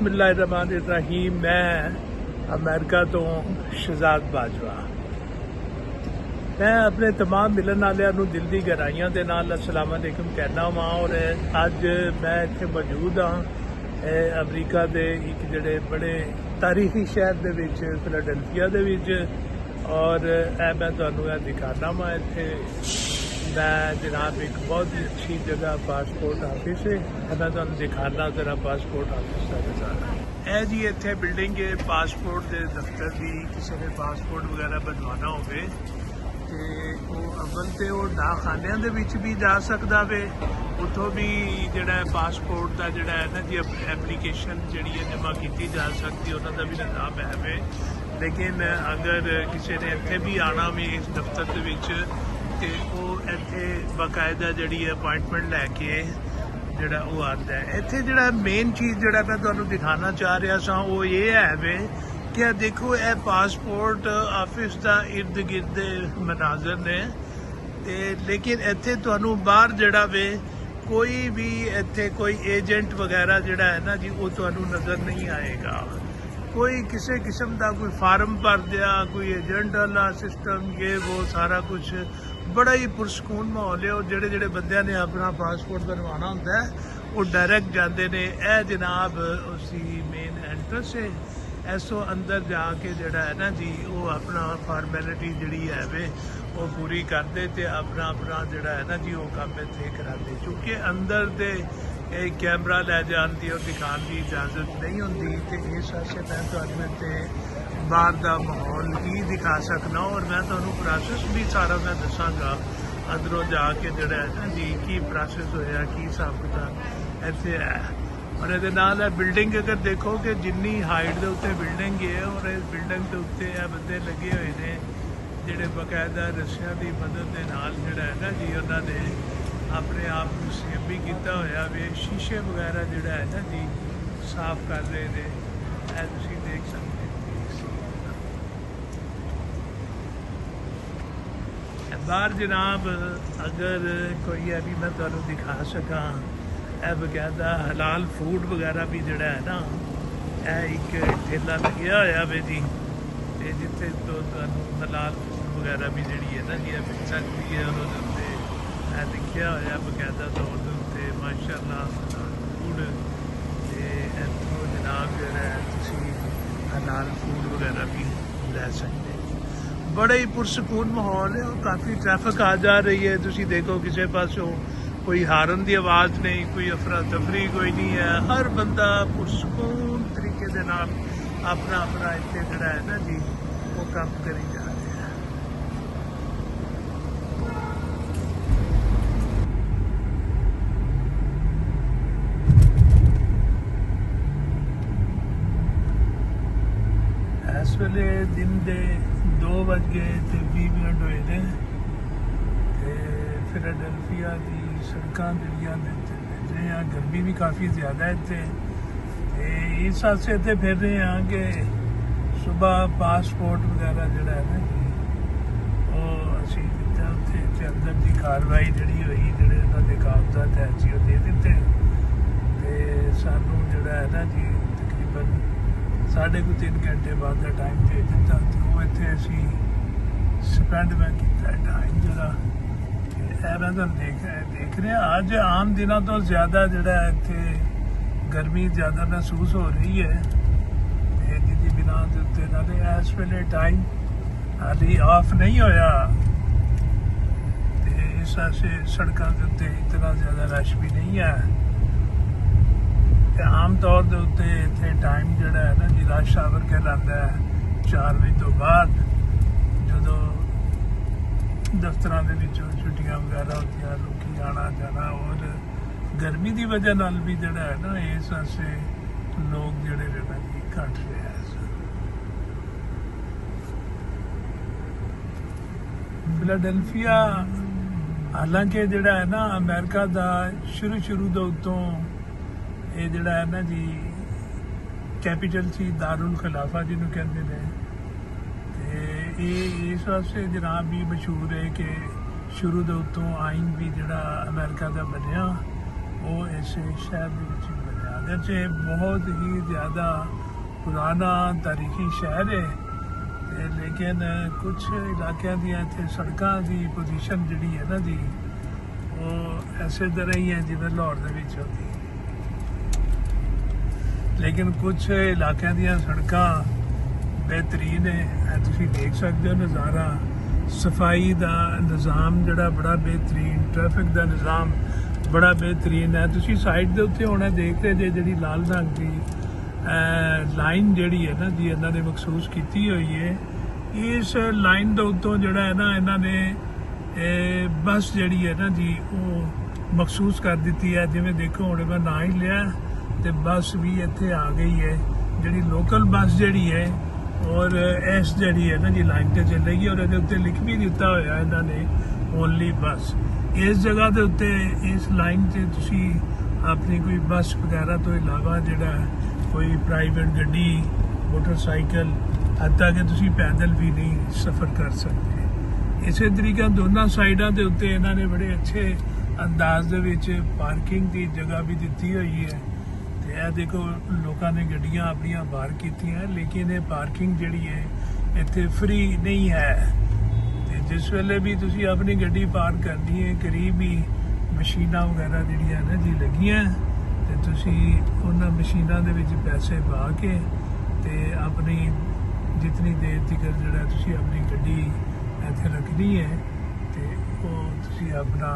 बिस्मिल्लाहिर्रहमानिर्रहीम। मैं अमेरिका तो शहजाद बाजवा। मैं अपने तमाम मिलन वालियां नूं दिल दी गहराइयां दे नाल अस्सलाम अलैकुम कहना वा। और अज मैं इत्थे मौजूद हाँ अमरीका दे एक जिहड़े बड़े तारीखी शहर दे विच फिलाडेल्फिया दे विच। और मैं तुहानूं दिखाना वा इत्थे मैं जनाब एक बहुत ही अच्छी जगह पासपोर्ट ऑफिस है। मैं तुहानूं दिखाना जरा पासपोर्ट ऑफिस का नज़ारा। ਇਹ जी इत्थे बिल्डिंग है पासपोर्ट के दफ्तर की। किसी ने पासपोर्ट वगैरह बनवाना होवे ते ਉਹ अव्वल तो वो डाकखानिਆਂ ਦੇ ਵਿੱਚ भी जा सकता वे। ਉੱਥੋਂ भी ਜਿਹੜਾ पासपोर्ट का ਜਿਹੜਾ है ना जी एप्लीकेशन ਜਿਹੜੀ है जमा की जा सकती, उन्हों का भी निज़ाम है वे। लेकिन अगर किसी ने इत्थे भी आना वे इस दफ्तर ਦੇ ਵਿੱਚ ਤੇ ਉਹ ਇੱਥੇ ਬਾਕਾਇਦਾ ਜਿਹੜੀ ਅਪਾਇੰਟਮੈਂਟ ਲੈ ਕੇ ਜਿਹੜਾ ਉਹ ਆਉਂਦਾ ਹੈ। ਇੱਥੇ ਜਿਹੜਾ ਮੇਨ ਚੀਜ਼ ਜਿਹੜਾ ਮੈਂ ਤੁਹਾਨੂੰ ਦਿਖਾਣਾ ਚਾਹ ਰਿਹਾ ਸਾਂ ਉਹ ਇਹ ਹੈ ਵੇ ਕਿ ਇਹ ਦੇਖੋ ਇਹ ਪਾਸਪੋਰਟ ਆਫਿਸ ਦਾ ਇਰਦ ਗਿਰਦ ਮਨਾਜ਼ਰ ਨੇ ਤੇ ਲੇਕਿਨ ਇੱਥੇ ਤੁਹਾਨੂੰ ਬਾਹਰ ਜਿਹੜਾ ਵੇ ਕੋਈ ਵੀ ਇੱਥੇ ਕੋਈ ਏਜੰਟ ਵਗੈਰਾ ਜਿਹੜਾ ਹੈ ਨਾ ਜੀ ਉਹ ਤੁਹਾਨੂੰ ਨਜ਼ਰ ਨਹੀਂ ਆਏਗਾ। कोई किसी किस्म का कोई फार्म भर दिया, कोई एजेंट वाला सिस्टम, ये वो सारा कुछ बड़ा ही पुरसकून माहौल है। और जेड़े जेड़े बंदे ने अपना पासपोर्ट बनवाना होंदा है वो डायरैक्ट जाते हैं। यह जनाब उसी मेन एंट्रेंस है। ऐसो अंदर जाके जड़ा है ना जी वो अपना फार्मैलिटी जी है वे वो पूरी करते ते अपना अपना जड़ा है ना जी वो काम इत्थे कराते। चूँकि अंदर दे कैमरा लै जान की और दिखाने की इजाजत नहीं होंगी तो इस वास्ते मैं तुहानूं इत्थे बाहर का माहौल ही दिखा सकना। और मैं तुहानूं प्रोसैस भी सारा मैं दसांगा अंदरों जाके जिहड़ा है ना जी की प्रोसैस होया की हिसाब किताब इत्थे है। और ये नाल बिल्डिंग अगर देखो कि जिन्नी हाइट के उत्ते बिल्डिंग है और इस बिल्डिंग के उत्ते बंदे लगे हुए हैं जिहड़े बाकायदा रस्सियां की मदद के नाल जिहड़ा है ना जी उन्होंने अपने आप को सेव भी किया होया वे। शीशे वगैरह जोड़ा है ना जी साफ कर रहे हैं, यह तुसीं देख सकते हैं। बाहर जनाब अगर कोई अभी मैं तुहानूं दिखा सका यह बकायदा हलाल फूड वगैरह भी जोड़ा है ना यह एक ठेला लग्या होया वे जी जिथे तो तुहानूं हलाल फूड वगैरह भी जी है ना जी मिल सकती है। उन्होंने लिखा होया बकायदा तौर के उत्ते माशाअल्लाह फूड ते इत्थों जनाब जिहड़ा तुसीं हलाल फूड वगैरह भी लै सकते हैं। बड़ा ही पुरसकून माहौल है और काफ़ी ट्रैफिक आ जा रही है। तुसीं देखो किसी पासों कोई हारन की आवाज़ नहीं, कोई अफरा तफरी कोई नहीं है। हर बंदा पुरसकून तरीके दे नाल अपना अपना इत्थे जिहड़ा है ना जी वो काम करी जा रहा है। इस वेले दिन के 2:20 होए ने ते फिलाडेल्फिया की सड़कां जिहड़ियां ने गर्मी भी काफ़ी ज़्यादा है इत्थे ते इस पासे ते फिर रहे हैं कि सुबह पासपोर्ट वगैरह जिहड़ा है ना जी वो असीं दित्ता उत्थे ते अंदर की कार्रवाई जिहड़ी होई जिहड़े उन्हां दे कागजात है जी वो दे दित्ते ते सानूं जिहड़ा है ना जी तकरीबन 3.5 घंटे बाद का टाइम दे दिता। तो वो इत्थे असीं स्पेंड मैं किया टाइम जरा मैं तुहानूं देख रहे हैं। अज आम दिनों तो ज़्यादा जिहड़ा इत्थे गर्मी ज़्यादा महसूस हो रही है ते जिहदी बिना दे उत्ते नाले इस वेले टाइम हाली ऑफ नहीं होया ते इस पासे सड़कों के उत्ते इतना ज़्यादा रश भी नहीं है। आम तौर के उत्ते इत्थे टाइम जिहड़ा है ना जी रश आवर कहलाता है 4 बजे तो बाद जो दफ्तरां दे विचों छुट्टियां वगैरह होंदियां लोग आना जाना। और गर्मी की वजह नाल भी जिहड़ा है ना इस पासे लोग जिहड़े ने ना जी घट रहे हैं। फिलाडेल्फिया हालांकि जिहड़ा है ना अमेरिका का शुरू दे उत्तों ये जिहड़ा है ना जी कैपिटल सी दारुल खिलाफा जिन्हों कहते हैं ते ये इस वास्ते जनाब भी मशहूर है कि शुरू दे उत्तों आइन भी जिहड़ा अमेरिका का बनया वो इस शहर दे विच बनया अगरचे बहुत ही ज़्यादा पुराना तारीखी शहर है ते लेकिन कुछ इलाकों दी इत्थे सड़कों की पोजीशन जिहड़ी है ना जी वो ऐसे तरह ही है जिवें लाहौर दे विच होंदी, लेकिन कुछ इलाकों दी सड़कों बेहतरीन है। तुसीं देख सकते हो नज़ारा, सफाई का निज़ाम जिहड़ा बड़ा बेहतरीन, ट्रैफिक का निज़ाम बड़ा बेहतरीन है। तुसीं साइड के उत्ते होना देख रहे जे जिहड़ी लाल रंग की लाइन जिहड़ी है ना जी इन्होंने मखसूस की हुई है। इस लाइन के उत्तों जिहड़ा है ना इन्होंने बस जिहड़ी है ना जी वो मखसूस कर दी है। जिवें देखो हुण मैं ना ही लिया तो बस भी इत्थे आ गई है, जिहड़ी लोकल बस जिहड़ी है और इस जिहड़ी है ना जी लाइन ते चलेगी और इहदे उत्ते लिख भी दिता होया इन्होंने ओनली बस। इस जगह के उत्ते इस लाइन से तुसी अपनी कोई बस वगैरह तो इलावा जिहड़ा कोई प्राइवेट गड्डी, मोटरसाइकिल, हत्ता कि तुसी पैदल भी नहीं सफ़र कर सकते। इस तरीके दोनों साइडों के उत्ते इन्होंने बड़े अच्छे अंदाज दे विच पार्किंग की जगह भी दी हुई है। तो यह देखो लोगों ने गड्डियां अपनियां बाहर की हैं, लेकिन ये पार्किंग जिहड़ी है इत्थे फ्री नहीं है। तो जिस वेले भी तुसी अपनी गड्डी पार्क करनी है करीब ही मशीनां वगैरह जिहड़ियां ना जी लगियां, तो तुसी उन्हां मशीनां दे विच पैसे पा के ते अपनी जितनी देर तक जिहड़ा तुसी अपनी गड्डी इत्थे रखनी है तो वो तुसी अपना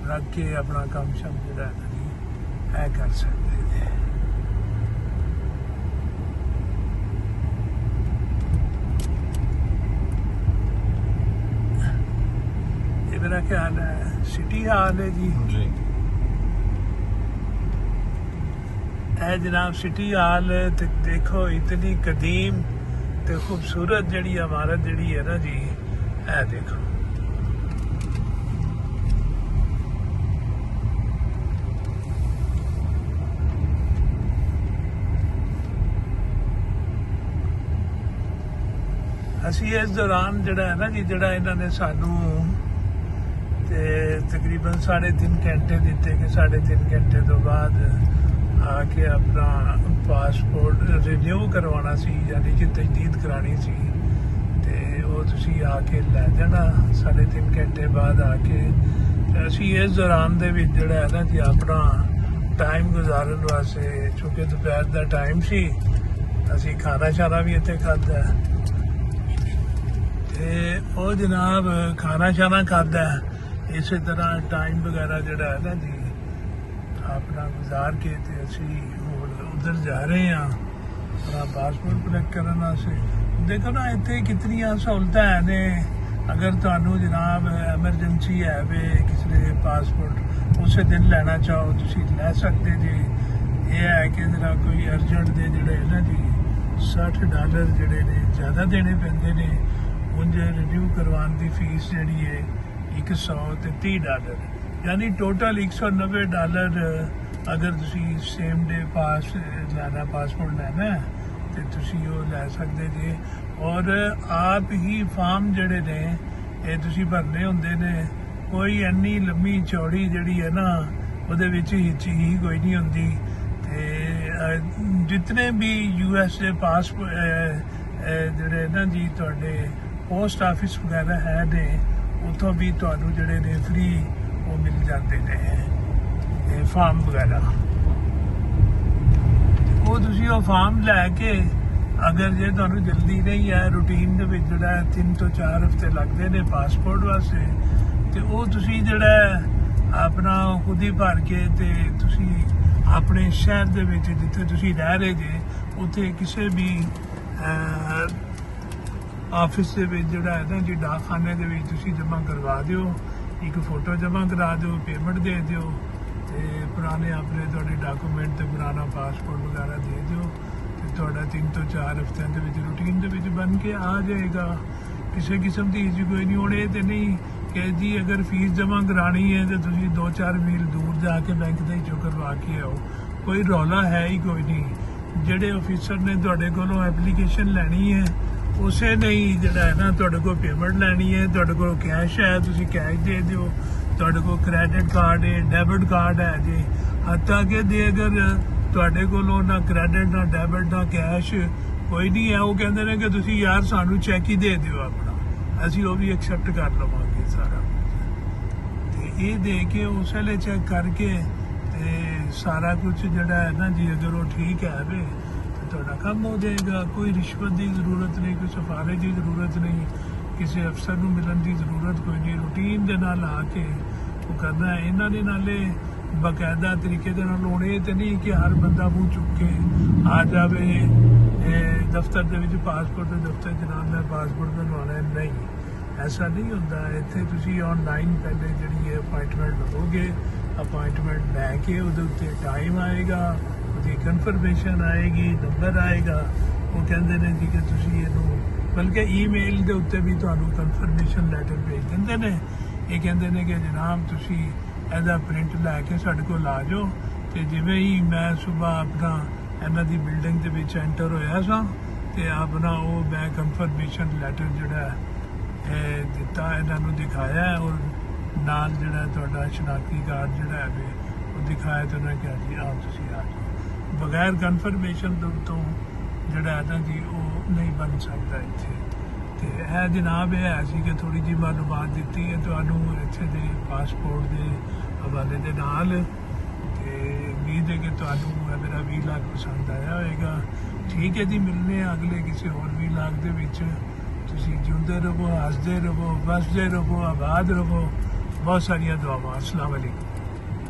रख के अपना काम शम जिहड़ा है ना जी ऐ कर सकते हैं। ये मेरा ख्याल है सिटी हाल है जी। है जनाब सिटी हाल। तो देखो इतनी कदीम तो खूबसूरत जिहड़ी इमारत जिहड़ी है ना जी, है देखो। असी इस दौरान जिहड़ा है ना जी जिहड़ा इन्होंने सानू तकरीबन 3.5 घंटे दिते कि 3.5 घंटे तो बाद आके अपना पासपोर्ट रिन्यू करवाना सी, यानी कि तजदीद करानी सी। तो वो तुसी आके लै जाना 3.5 घंटे बाद आके। असी इस दौरान दे विच जिहड़ा है ना जी अपना टाइम गुजारन वास्ते, चूँकि दोपहर का टाइम सी, असी खाना शाना भी इत्थे खादा तो वो जनाब खाना शाना खादा। इस तरह टाइम वगैरह जिहड़ा है ना जी अपना गुजार के ते असी उधर जा रहे हैं अपना पासपोर्ट कलेक्ट करने वास्ते। देखो ना इतने कितनी सहूलत है ने। अगर तुहानू जनाब एमरजेंसी है वे किसी ने पासपोर्ट उस दिन लेना चाहो तुसी लै सकते जे। ये है कि जरा कोई अर्जेंट दे जिहड़े ना जी $60 जिहड़े ने ज़्यादा देने पैंदे ने। उंज रिन्यू करवाने की फीस जिहड़ी है $130, यानी टोटल $190 अगर तुसी सेम डे पास लैना पासपोर्ट लैना है तो तुसी वो लै सकते जे। और आप ही फार्म जिहड़े ने ये तुसी भरने हुंदे ने। कोई इन्नी लम्मी चौड़ी जिहड़ी है ना उहदे विच हिच्ची ही कोई नहीं हुंदी। ते जितने भी USA पासपोर्ट जिहड़े ना जी तुहाडे पोस्ट ऑफिस वगैरह है ने उतों भी तुहानू जिहड़े ने फ्री वो मिल जाते हैं फार्म वगैरह। वो तुसी वो फार्म लैके अगर जे तुहानू जल्दी नहीं है, रूटीन दे विच जिहड़ा 3 तो 4 हफ्ते लगते हैं पासपोर्ट वास्ते, तो वो तुसी जिहड़ा अपना खुद ही भर के ते तुसी अपने शहर दे विच जिथे तुसी रह रहे जे उत्थे किसी भी ऑफिस दे विच जिहड़ा है ना जी डाकखाने दे विच तुसी जमा करवा दिओ। एक फोटो जमा करा दो, पेमेंट दे दिओ ते पुराने अपने तुहाडे डॉक्यूमेंट ते पुराना पासपोर्ट वगैरह दे दिओ ते तुहाडा 3 तो 4 हफ्तिਆਂ ਦੇ ਵਿੱਚ रूटीन ਦੇ ਵਿੱਚ बन के आ जाएगा। किसी किस्म की जी कोई नहीं। हुण ਇਹ ਤੇ नहीं कि जी अगर फीस जमा करानी है तो तुसी 2-4 मील दूर जाके बैंक ਦੇ ਵਿੱਚੋਂ करवा के आओ। कोई रौला है ही कोई नहीं। ਜਿਹੜੇ ऑफिसर ने तुहाडे कोलों एप्लीकेशन लैनी है उसे नहीं जिहड़ा है ना तुहाडे कोल पेमेंट लैनी है, तुहाडे कोल कैश है तुसी कैश दे दिओ, तुहाडे कोल क्रेडिट कार्ड है, डेबिट कार्ड है जी, हत्ता कि जे अगर ਤੁਹਾਡੇ ਕੋਲੋਂ ਨਾ ਕ੍ਰੈਡਿਟ ਨਾ ਡੈਬਿਟ ਨਾ ਕੈਸ਼ ਕੋਈ ਨਹੀਂ ਹੈ। ਉਹ ਕਹਿੰਦੇ ਨੇ ਕਿ ਤੁਸੀਂ ਯਾਰ ਸਾਨੂੰ ਚੈੱਕ ਹੀ ਦੇ ਦਿਓ ਆਪਣਾ, ਅਸੀਂ ਉਹ ਵੀ ਐਕਸੈਪਟ ਕਰ ਲਵਾਂਗੇ ਸਾਰਾ। ਤੇ ਇਹ ਦੇ ਕੇ ਉਸ ਵੇਲੇ ਚੈੱਕ ਕਰਕੇ ਤੇ ਸਾਰਾ ਕੁਝ ਜਿਹੜਾ ਹੈ ਨਾ ਜੀ, ਅਗਰ ਉਹ ਠੀਕ ਹੈ ਵੇ ਤਾਂ ਤੁਹਾਡਾ ਕੰਮ ਹੋ ਜਾਏਗਾ। ਕੋਈ ਰਿਸ਼ਵਤ ਦੀ ਜ਼ਰੂਰਤ ਨਹੀਂ, ਕੋਈ ਸਿਫਾਰਿਸ਼ ਦੀ ਜ਼ਰੂਰਤ ਨਹੀਂ, ਕਿਸੇ ਅਫਸਰ ਨੂੰ ਮਿਲਣ ਦੀ ਜ਼ਰੂਰਤ ਕੋਈ ਨਹੀਂ। ਰੂਟੀਨ ਦੇ ਨਾਲ ਆ ਕੇ ਉਹ ਕਰਨਾ ਹੈ। ਇਹਨਾਂ ਦੇ ਨਾਲੇ ਬਾਕਾਇਦਾ ਤਰੀਕੇ ਦੇ ਨਾਲ ਹੋਣੇ ਤੇ ਨਹੀਂ ਕਿ ਹਰ ਬੰਦਾ ਮੂੰਹ ਚੁੱਕ ਕੇ ਆ ਜਾਵੇ ਦਫ਼ਤਰ ਦੇ ਵਿੱਚ ਪਾਸਪੋਰਟ ਦੇ ਦਫ਼ਤਰ ਜਨਾਬ ਮੈਂ ਪਾਸਪੋਰਟ ਬਣਵਾਉਣਾ ਹੈ, ਨਹੀਂ ਐਸਾ ਨਹੀਂ ਹੁੰਦਾ। ਇੱਥੇ ਤੁਸੀਂ ਆਨਲਾਈਨ ਪਹਿਲੇ ਜਿਹੜੀ ਹੈ ਅਪਾਇੰਟਮੈਂਟ ਲਵੋਗੇ, ਅਪਾਇੰਟਮੈਂਟ ਲੈ ਕੇ ਉਹਦੇ ਉੱਤੇ ਟਾਈਮ ਆਏਗਾ, ਉਹਦੀ ਕਨਫਰਮੇਸ਼ਨ ਆਏਗੀ, ਨੰਬਰ ਆਏਗਾ। ਉਹ ਕਹਿੰਦੇ ਨੇ ਜੀ ਕਿ ਤੁਸੀਂ ਇਹਨੂੰ, ਬਲਕਿ ਈਮੇਲ ਦੇ ਉੱਤੇ ਵੀ ਤੁਹਾਨੂੰ ਕਨਫਰਮੇਸ਼ਨ ਲੈਟਰ ਭੇਜ ਦਿੰਦੇ ਨੇ। ਇਹ ਕਹਿੰਦੇ ਨੇ ਕਿ ਜਨਾਬ ਤੁਸੀਂ ਇਹਦਾ ਪ੍ਰਿੰਟ ਲੈ ਕੇ ਸਾਡੇ ਕੋਲ ਆ ਜਾਓ। ਤੇ ਜਿਵੇਂ ਹੀ ਮੈਂ ਸਵੇਰ ਆਪਣਾ ਇਹਨਾਂ ਦੀ ਬਿਲਡਿੰਗ ਦੇ ਵਿੱਚ ਐਂਟਰ ਹੋਇਆ ਸਾਂ ਤੇ ਆਪਣਾ ਉਹ ਮੈਂ ਕਨਫਰਮੇਸ਼ਨ ਲੈਟਰ ਜਿਹੜਾ ਹੈ ਦਿੱਤਾ, ਇਹਨਾਂ ਨੂੰ ਦਿਖਾਇਆ ਔਰ ਨਾਲ ਜਿਹੜਾ ਤੁਹਾਡਾ ਸ਼ਨਾਖਤੀ ਕਾਰਡ ਜਿਹੜਾ ਹੈ ਉਹ ਦਿਖਾਇਆ ਤੇ ਉਹਨਾਂ ਕਿਹਾ ਜੀ ਆਓ ਤੁਸੀਂ ਆ ਜਾਓ। ਬਗੈਰ ਕਨਫਰਮੇਸ਼ਨ ਤੋਂ ਜਿਹੜਾ ਹੈ ਨਾ ਜੀ ਉਹ ਨਹੀਂ ਬਣ ਸਕਦਾ ਇੱਥੇ। ਤੇ ਇਹ ਜਨਾਬ ਇਹ ਹੈ ਸੀ ਕਿ ਥੋੜੀ ਜਿਹੀ ਮਾਲੂਮਾਤ ਦਿੱਤੀ ਹੈ ਤੁਹਾਨੂੰ ਇੱਥੇ ਦੇ ਪਾਸਪੋਰਟ ਦੇ ਹਵਾਲੇ ਦੇ ਨਾਲ। ਤੇ ਉਮੀਦ ਹੈ ਕਿ ਤੁਹਾਨੂੰ ਮੇਰਾ ਵਲੌਗ ਪਸੰਦ ਆਇਆ ਹੋਵੇਗਾ। ਠੀਕ ਹੈ ਜੀ, ਮਿਲਨੇ ਆ ਅਗਲੇ ਕਿਸੇ ਹੋਰ ਵਲੌਗ ਦੇ ਵਿੱਚ। ਤੁਸੀਂ ਜਿਉਂਦੇ ਰਹੋ, ਹੱਸਦੇ ਰਹੋ, ਵਸਦੇ ਰਹੋ, ਆਬਾਦ ਰਹੋ। ਬਹੁਤ ਸਾਰੀਆਂ ਦੁਆਵਾਂ। अस्सलाम वालेकुम।